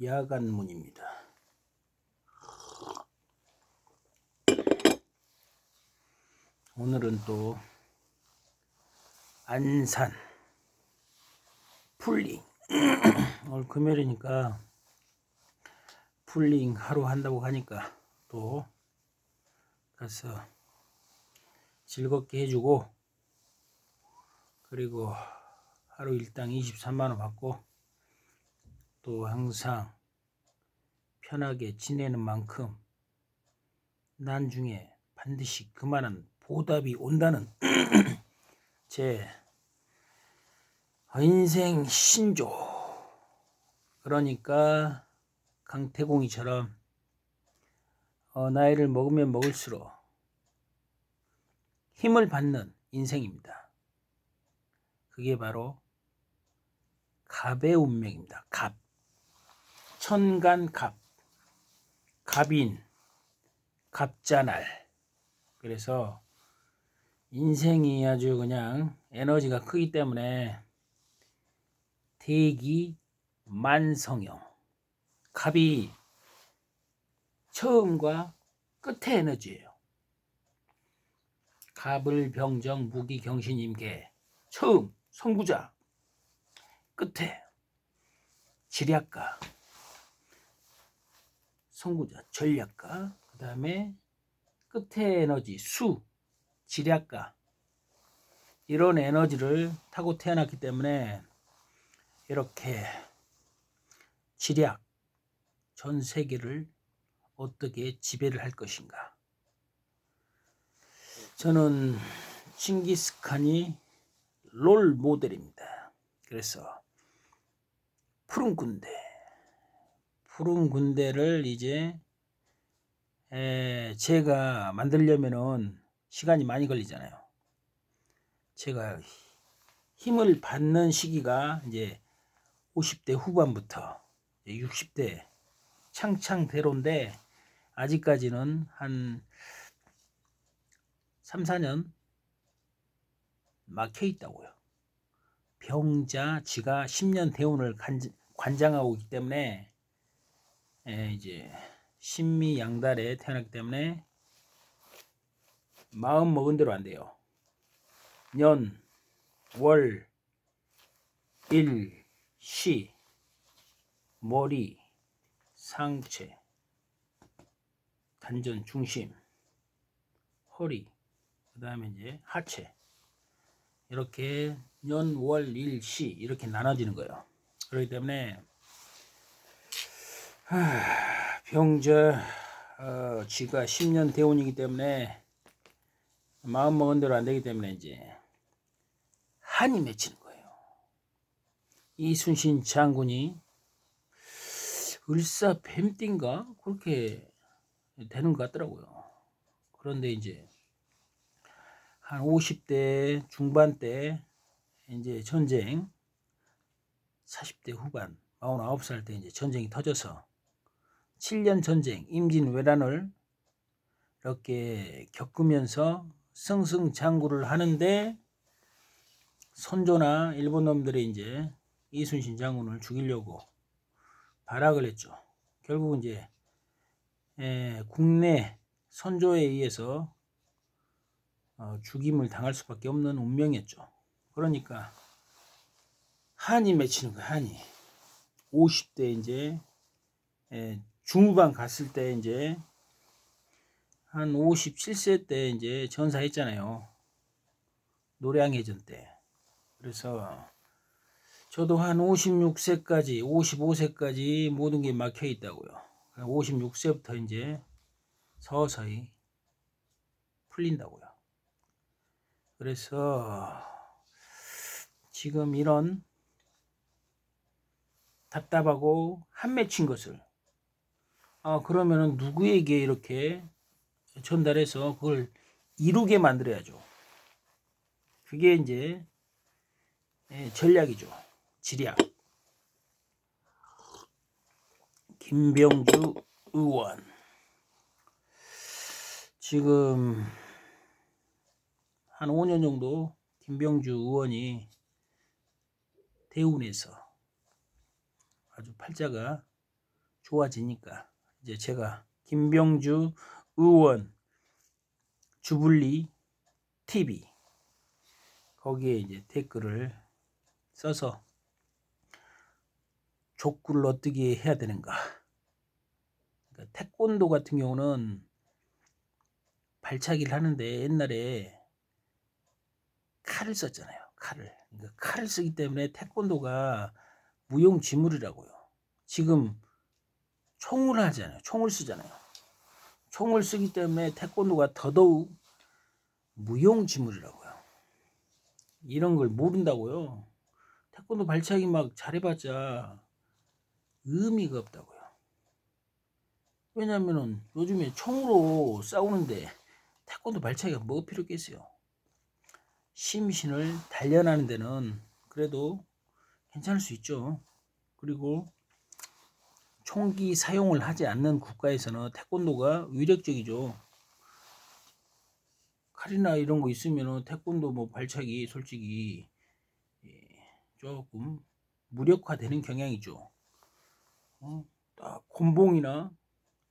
야간문입니다. 오늘은 또 안산 풀링 오늘 금요일이니까 풀링 하루 한다고 하니까 또 가서 즐겁게 해주고, 그리고 하루 일당 23만원 받고 또 항상 편하게 지내는 만큼 나중에 반드시 그만한 보답이 온다는 제 인생 신조. 그러니까 강태공이처럼 나이를 먹으면 먹을수록 힘을 받는 인생입니다. 그게 바로 갑의 운명입니다. 갑, 천간갑, 갑인, 갑자날. 그래서 인생이 아주 그냥 에너지가 크기 때문에 대기만성형, 갑이 처음과 끝의 에너지예요. 갑을 병정 무기 경신임계, 처음 선구자, 끝에 지략가, 선구자 전략가, 그 다음에 끝의 에너지 수, 지략가. 이런 에너지를 타고 태어났기 때문에 이렇게 지략, 전 세계를 어떻게 지배를 할 것인가. 저는 칭기스칸이 롤 모델입니다. 그래서 푸른 군대를 이제 제가 만들려면은 시간이 많이 걸리잖아요. 제가 힘을 받는 시기가 이제 50대 후반부터 60대 창창대로인데, 아직까지는 한 3, 4년 막혀 있다고요. 병자 지가 10년 대운을 관장하고 있기 때문에 이제 신미양달에 태어났기 때문에 마음 먹은 대로 안 돼요. 년, 월, 일, 시, 머리, 상체, 단전, 중심, 허리, 그 다음에 이제 하체, 이렇게 년, 월, 일, 시 이렇게 나눠지는 거예요. 그렇기 때문에 병자 지가 10년 대운이기 때문에 마음 먹은 대로 안 되기 때문에 이제 한이 맺히는 거예요. 이순신 장군이 을사뱀띠인가 그렇게 되는 것 같더라고요. 그런데 이제 한 50대 중반 때 이제 전쟁, 40대 후반 49살 때 이제 전쟁이 터져서 7년 전쟁 임진왜란을 이렇게 겪으면서 승승장구를 하는데, 선조나 일본 놈들이 이제 이순신 장군을 죽이려고 발악을 했죠. 결국 이제 국내 선조에 의해서 죽임을 당할 수밖에 없는 운명이었죠. 그러니까 한이 맺히는 거야. 한이 50대 이제 중후반 갔을 때 이제 한 57세 때 이제 전사했잖아요. 노량해전 때. 그래서 저도 한 56세까지 55세까지 모든 게 막혀 있다고요. 56세부터 이제 서서히 풀린다고요. 그래서 지금 이런 답답하고 한 맺힌 것을 그러면은 누구에게 이렇게 전달해서 그걸 이루게 만들어야죠. 그게 이제 전략이죠. 지략. 김병주 의원 지금 한 5년 정도 김병주 의원이 대운에서 아주 팔자가 좋아지니까 이제 제가 김병주 의원 주불리 TV 거기에 이제 댓글을 써서 족구를 어떻게 해야 되는가. 그러니까 태권도 같은 경우는 발차기를 하는데 옛날에 칼을 썼잖아요. 그러니까 칼을 쓰기 때문에 태권도가 무용지물이라고요. 지금 총을 하잖아요. 총을 쓰잖아요. 총을 쓰기 때문에 태권도가 더더욱 무용지물이라고요. 이런 걸 모른다고요. 태권도 발차기 막 잘해봤자 의미가 없다고요. 왜냐면은 요즘에 총으로 싸우는데 태권도 발차기가 뭐 필요 있겠어요. 심신을 단련하는 데는 그래도 괜찮을 수 있죠. 그리고 총기 사용을 하지 않는 국가에서는 태권도가 위력적이죠. 칼이나 이런 거 있으면은 태권도 뭐 발차기 솔직히 조금 무력화되는 경향이죠. 딱 곤봉이나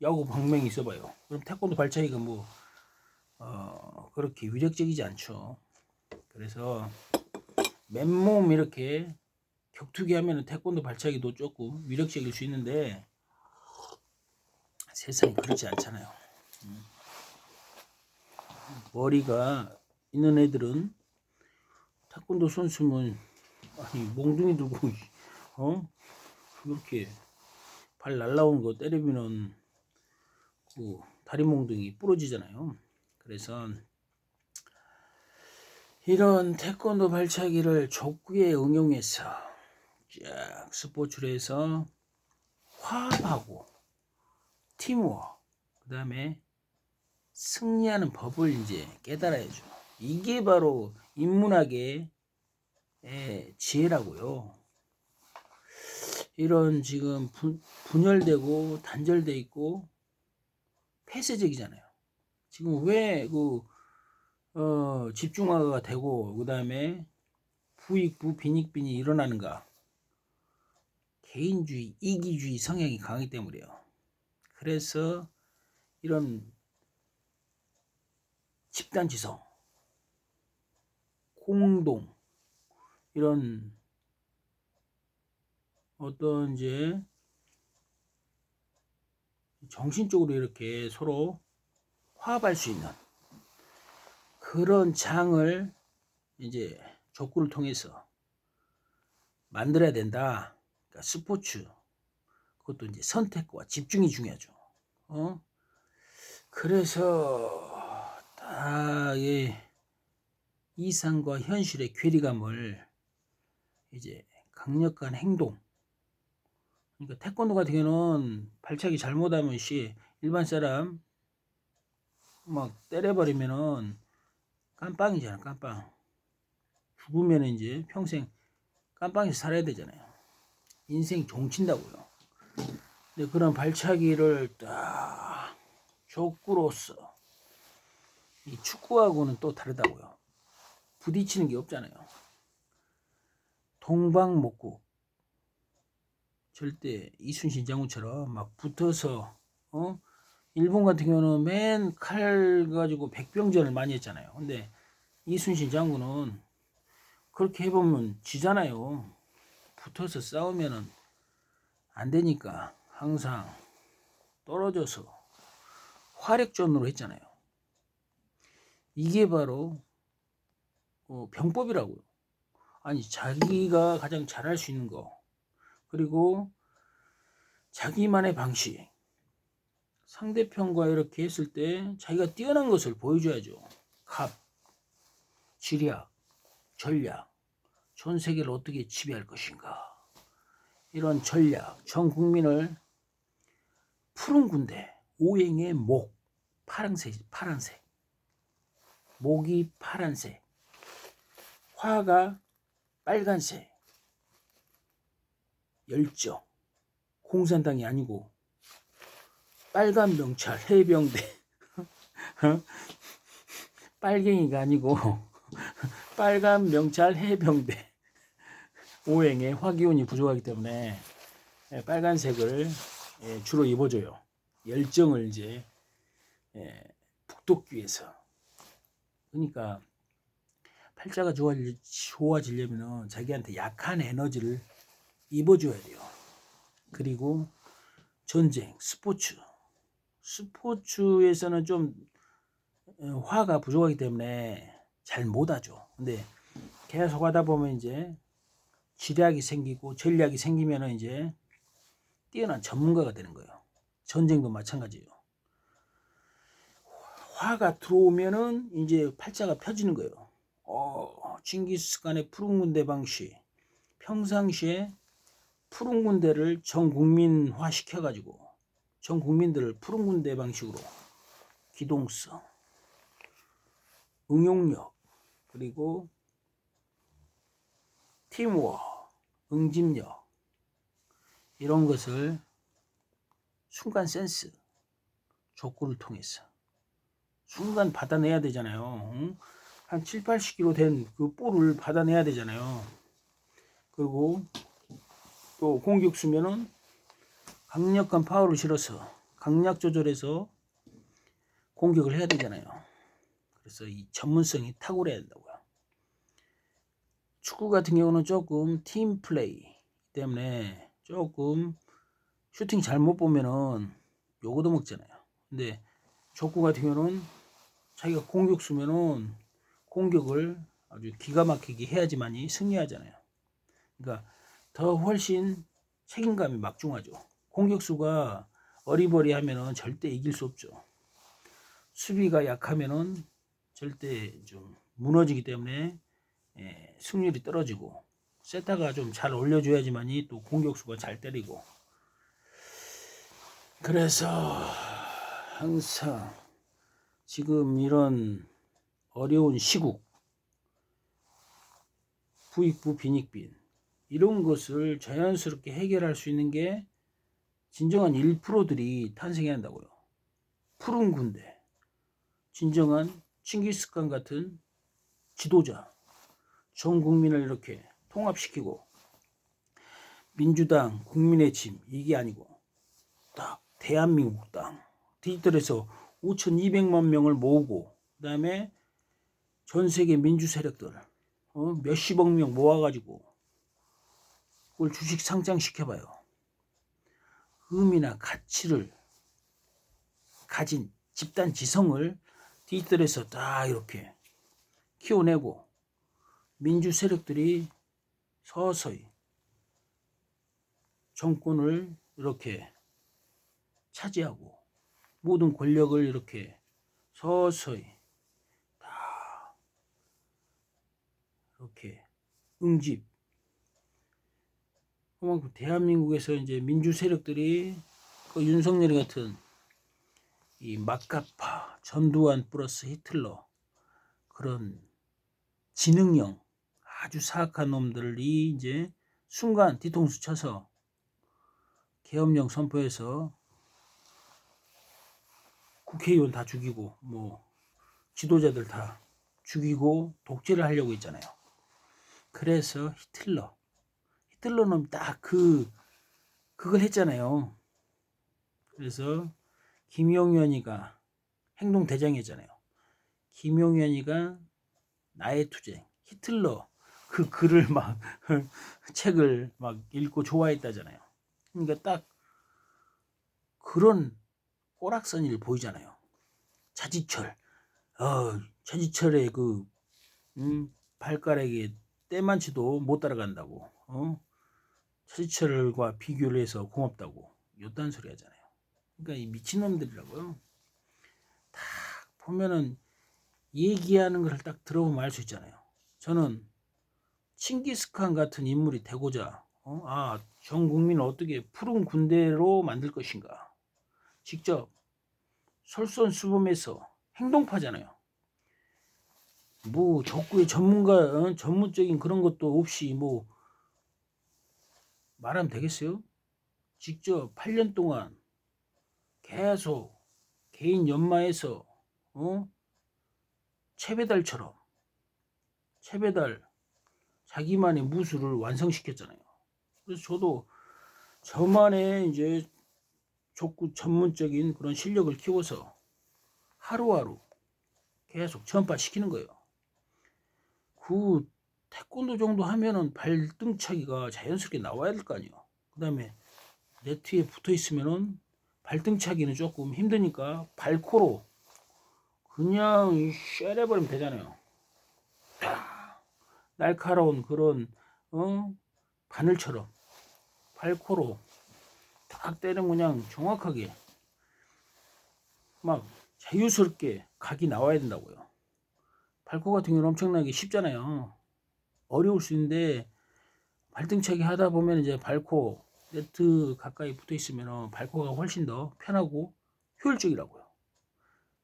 야구 방맹이 있어봐요. 그럼 태권도 발차기가 뭐 그렇게 위력적이지 않죠. 그래서 맨몸 이렇게 격투기 하면은 태권도 발차기도 조금 위력적일 수 있는데 세상이 그렇지 않잖아요. 머리가 있는 애들은 태권도 선수면 아니 몽둥이 들고 이렇게 발 날라오는 거 때리면은 그 다리 몽둥이 부러지잖아요. 그래서 이런 태권도 발차기를 족구에 응용해서 쫙 스포츠로 해서 화합하고 팀워크 그 다음에 승리하는 법을 이제 깨달아야죠. 이게 바로 인문학의 지혜라고요. 이런 지금 분열되고 단절돼 있고 폐쇄적이잖아요. 지금 왜 집중화가 되고 그 다음에 부익부 빈익빈이 일어나는가? 개인주의, 이기주의 성향이 강하기 때문이에요. 그래서 이런 집단지성, 공동 이런 어떤 이제 정신적으로 이렇게 서로 화합할 수 있는 그런 장을 이제 족구를 통해서 만들어야 된다. 그러니까 스포츠 그것도 이제 선택과 집중이 중요하죠. 그래서 다의 이상과 현실의 괴리감을 이제 강력한 행동. 그러니까 태권도 같은 경우는 발차기 잘못하면 일반 사람 막 때려버리면은 깜빵이잖아. 깜빵. 죽으면 이제 평생 깜빵에서 살아야 되잖아요. 인생 종친다고요. 근데 그런 발차기를 딱 족구로서 이 축구하고는 또 다르다고요. 부딪히는 게 없잖아요. 동방목국 절대 이순신 장군처럼 막 붙어서 일본 같은 경우는 맨 칼 가지고 백병전을 많이 했잖아요. 근데 이순신 장군은 그렇게 해보면 지잖아요. 붙어서 싸우면은 안 되니까 항상 떨어져서 화력전으로 했잖아요. 이게 바로 병법이라고요. 아니 자기가 가장 잘할 수 있는 거 그리고 자기만의 방식 상대편과 이렇게 했을 때 자기가 뛰어난 것을 보여줘야죠. 갑, 지략, 전략, 전 세계를 어떻게 지배할 것인가 이런 전략, 전 국민을 푸른 군대, 오행의 목, 파란색, 목이 파란색, 화가 빨간색, 열정, 공산당이 아니고 빨간 명찰, 해병대, 빨갱이가 아니고 빨간 명찰, 해병대, 오행에 화기운이 부족하기 때문에 빨간색을 주로 입어줘요. 열정을 이제 북돋기 위해서. 그러니까 팔자가 좋아지려면 자기한테 약한 에너지를 입어줘야 돼요. 그리고 전쟁, 스포츠에서는 좀 화가 부족하기 때문에 잘 못하죠. 근데 계속 하다 보면 이제 지략이 생기고 전략이 생기면 이제 뛰어난 전문가가 되는 거예요. 전쟁도 마찬가지예요. 화가 들어오면은 이제 팔자가 펴지는 거예요. 징기스칸의 푸른 군대 방시, 평상시에 푸른 군대를 전 국민화 시켜가지고 전 국민들을 푸른 군대 방식으로 기동성, 응용력, 그리고 팀워크, 응집력, 이런 것을 순간 센스, 족구를 통해서 순간 받아내야 되잖아요. 응? 한 7, 80kg 된 그 볼을 받아내야 되잖아요. 그리고 또 공격수면은 강력한 파워를 실어서 강약 조절해서 공격을 해야 되잖아요. 그래서 이 전문성이 탁월해야 된다고요. 축구 같은 경우는 조금 팀 플레이 때문에 조금 슈팅 잘못 보면은 요거도 먹잖아요. 근데 족구 같은 경우는 자기가 공격수면은 공격을 아주 기가 막히게 해야지만이 승리하잖아요. 그러니까 더 훨씬 책임감이 막중하죠. 공격수가 어리버리하면은 절대 이길 수 없죠. 수비가 약하면은 절대 좀 무너지기 때문에 승률이 떨어지고, 세타가 좀 잘 올려줘야지만이 또 공격수가 잘 때리고. 그래서 항상 지금 이런 어려운 시국, 부익부 빈익빈, 이런 것을 자연스럽게 해결할 수 있는 게 진정한 1%들이 탄생해야 한다고요. 푸른 군대, 진정한 칭기스칸 같은 지도자, 전 국민을 이렇게 통합시키고, 민주당, 국민의 짐, 이게 아니고 딱 대한민국 땅 디지털에서 5,200만 명을 모으고, 그 다음에 전 세계 민주 세력들 몇십억 명 모아가지고 그걸 주식 상장시켜봐요. 의미나 가치를 가진 집단 지성을 디지털에서 딱 이렇게 키워내고, 민주 세력들이 서서히 정권을 이렇게 차지하고 모든 권력을 이렇게 서서히 다 이렇게 응집. 그만큼 대한민국에서 이제 민주 세력들이 그 윤석열 같은 이 막가파, 전두환 플러스 히틀러, 그런 지능형 아주 사악한 놈들이 이제 순간 뒤통수 쳐서 계엄령 선포해서 국회의원 다 죽이고 뭐 지도자들 다 죽이고 독재를 하려고 했잖아요. 그래서 히틀러는 딱 그걸 했잖아요. 그래서 김용현이가 행동대장이었잖아요. 김용현이가 나의 투쟁, 히틀러 그 글을 막 책을 막 읽고 좋아했다잖아요. 그러니까 딱 그런 꼬락서니를 보이잖아요. 차지철의 그 발가락에 때만치도 못 따라간다고. 차지철과 비교를 해서 고맙다고 요딴 소리 하잖아요. 그러니까 이 미친놈들이라고요. 딱 보면은 얘기하는 걸 딱 들어보면 알 수 있잖아요. 저는 칭기스칸 같은 인물이 되고자 전 국민을 어떻게 푸른 군대로 만들 것인가, 직접 솔선수범해서 행동파잖아요. 뭐 족구의 전문가, 전문적인 그런 것도 없이 뭐 말하면 되겠어요? 직접 8년 동안 계속 개인 연마해서 채배달처럼 자기만의 무술을 완성시켰잖아요. 그래서 저도 저만의 이제 족구 전문적인 그런 실력을 키워서 하루하루 계속 전파시키는 거예요. 그 태권도 정도 하면은 발등차기가 자연스럽게 나와야 될 거 아니에요. 그 다음에 네트에 붙어 있으면은 발등차기는 조금 힘드니까 발코로 그냥 쉐려버리면 되잖아요. 날카로운 그런 바늘처럼 발코로 딱 때리면 그냥 정확하게 막 자유스럽게 각이 나와야 된다고요. 발코 같은 경우는 엄청나게 쉽잖아요. 어려울 수 있는데 발등차기 하다 보면 이제 발코 네트 가까이 붙어 있으면 발코가 훨씬 더 편하고 효율적이라고요.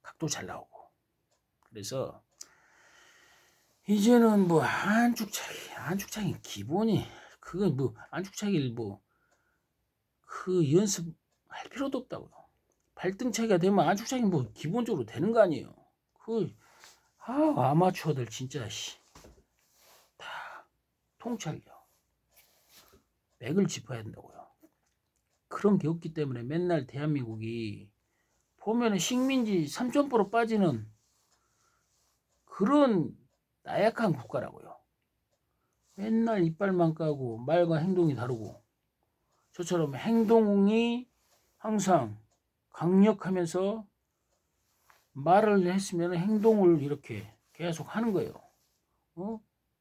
각도 잘 나오고. 그래서 이제는 뭐 안축차기 기본이 그건 뭐 안축차기를 뭐 그 연습할 필요도 없다고요. 발등차기가 되면 안축차기 뭐 기본적으로 되는 거 아니에요. 그 아마추어들 진짜 다 통찰력 맥을 짚어야 된다고요. 그런 게 없기 때문에 맨날 대한민국이 보면은 식민지 3점포로 빠지는 그런 나약한 국가라고요. 맨날 이빨만 까고 말과 행동이 다르고 저처럼 행동이 항상 강력하면서 말을 했으면 행동을 이렇게 계속 하는 거예요.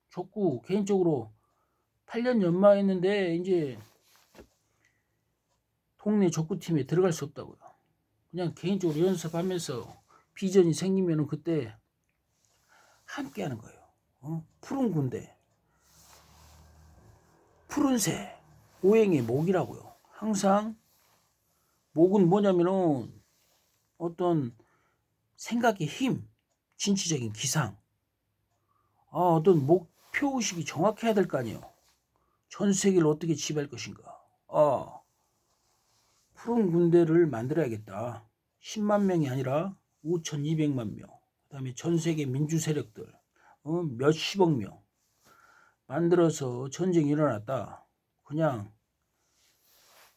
족구 개인적으로 8년 연마했는데 이제 동네 족구팀에 들어갈 수 없다고요. 그냥 개인적으로 연습하면서 비전이 생기면 그때 함께 하는 거예요. 푸른 군대, 푸른새, 오행의 목이라고요. 항상 목은 뭐냐면은 어떤 생각의 힘, 진취적인 기상, 어떤 목표의식이 정확해야 될 거 아니에요. 전 세계를 어떻게 지배할 것인가. 푸른 군대를 만들어야겠다. 10만 명이 아니라 5,200만 명. 그 다음에 전 세계 민주 세력들 몇십억 명 만들어서 전쟁이 일어났다. 그냥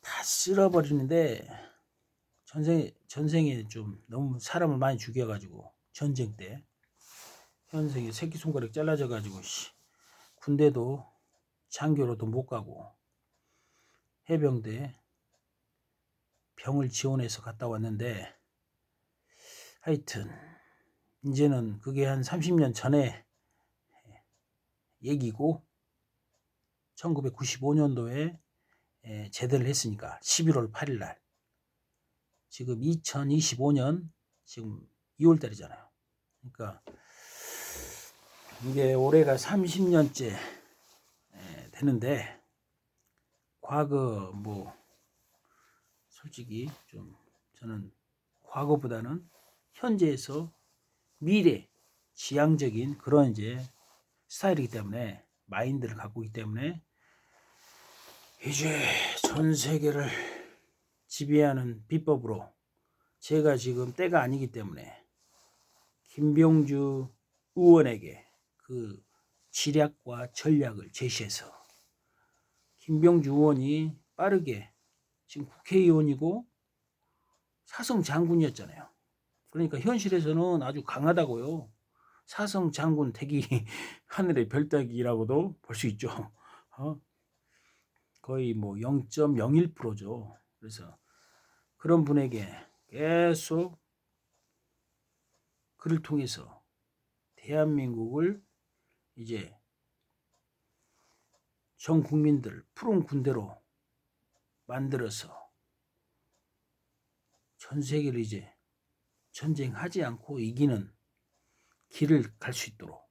다 쓸어버리는데 전생에 좀 너무 사람을 많이 죽여가지고 전쟁 때 현생에 새끼손가락 잘라져가지고 군대도 장교로도 못 가고 해병대 병을 지원해서 갔다 왔는데 하여튼 이제는 그게 한 30년 전에 얘기고 1995년도에 제대를 했으니까 11월 8일 날 지금 2025년 지금 2월 달이잖아요. 그러니까 이게 올해가 30년째 되는데 과거 뭐 솔직히 좀 저는 과거보다는 현재에서 미래 지향적인 그런 이제 스타일이기 때문에 마인드를 갖고 있기 때문에 이제 전 세계를 지배하는 비법으로 제가 지금 때가 아니기 때문에 김병주 의원에게 그 지략과 전략을 제시해서 김병주 의원이 빠르게 지금 국회의원이고 사성 장군이었잖아요. 그러니까 현실에서는 아주 강하다고요. 사성 장군 대기 하늘의 별따기라고도 볼 수 있죠. 거의 뭐 0.01%죠. 그래서 그런 분에게 계속 그를 통해서 대한민국을 이제 전 국민들 푸른 군대로 만들어서 전 세계를 이제 전쟁하지 않고 이기는 길을 갈 수 있도록.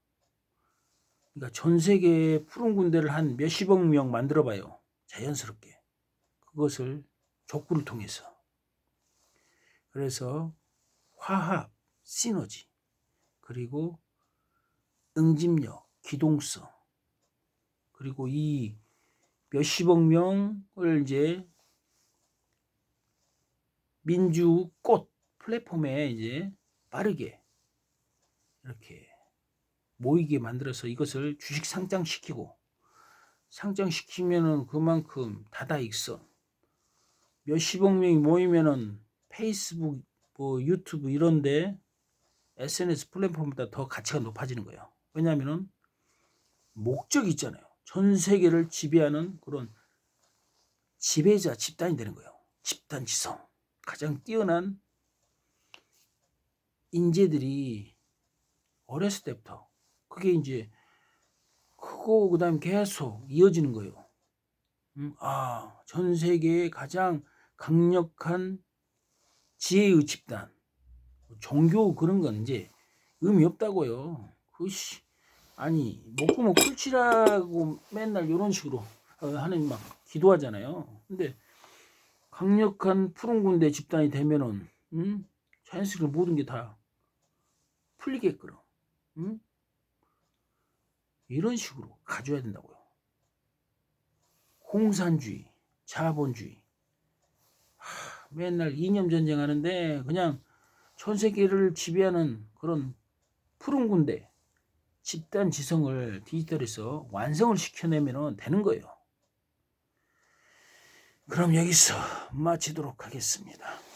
그러니까 전 세계에 푸른 군대를 한 몇십억 명 만들어 봐요. 자연스럽게. 그것을 족구를 통해서. 그래서 화합, 시너지, 그리고 응집력, 기동성, 그리고 이 몇십억 명을 이제 민주꽃 플랫폼에 이제 빠르게 이렇게 모이게 만들어서 이것을 주식 상장시키고 상장시키면은 그만큼 다다익선 몇십억 명이 모이면은 페이스북, 뭐 유튜브 이런데 SNS 플랫폼보다 더 가치가 높아지는 거예요. 왜냐하면은 목적이 있잖아요. 전 세계를 지배하는 그런 지배자 집단이 되는 거예요. 집단 지성. 가장 뛰어난 인재들이 어렸을 때부터 그게 이제 크고 그다음 계속 이어지는 거예요. 전 세계의 가장 강력한 지혜의 집단. 종교 그런 건 이제 의미 없다고요. 그씨 아니 목구멍 풀칠하고 맨날 이런 식으로 하는 막 기도하잖아요. 근데 강력한 푸른 군대 집단이 되면은 자연스럽게 모든 게 다 풀리게끔 이런 식으로 가져야 된다고요. 공산주의, 자본주의 맨날 이념 전쟁하는데 그냥 전 세계를 지배하는 그런 푸른 군대 집단 지성을 디지털에서 완성을 시켜내면 되는 거예요. 그럼 여기서 마치도록 하겠습니다.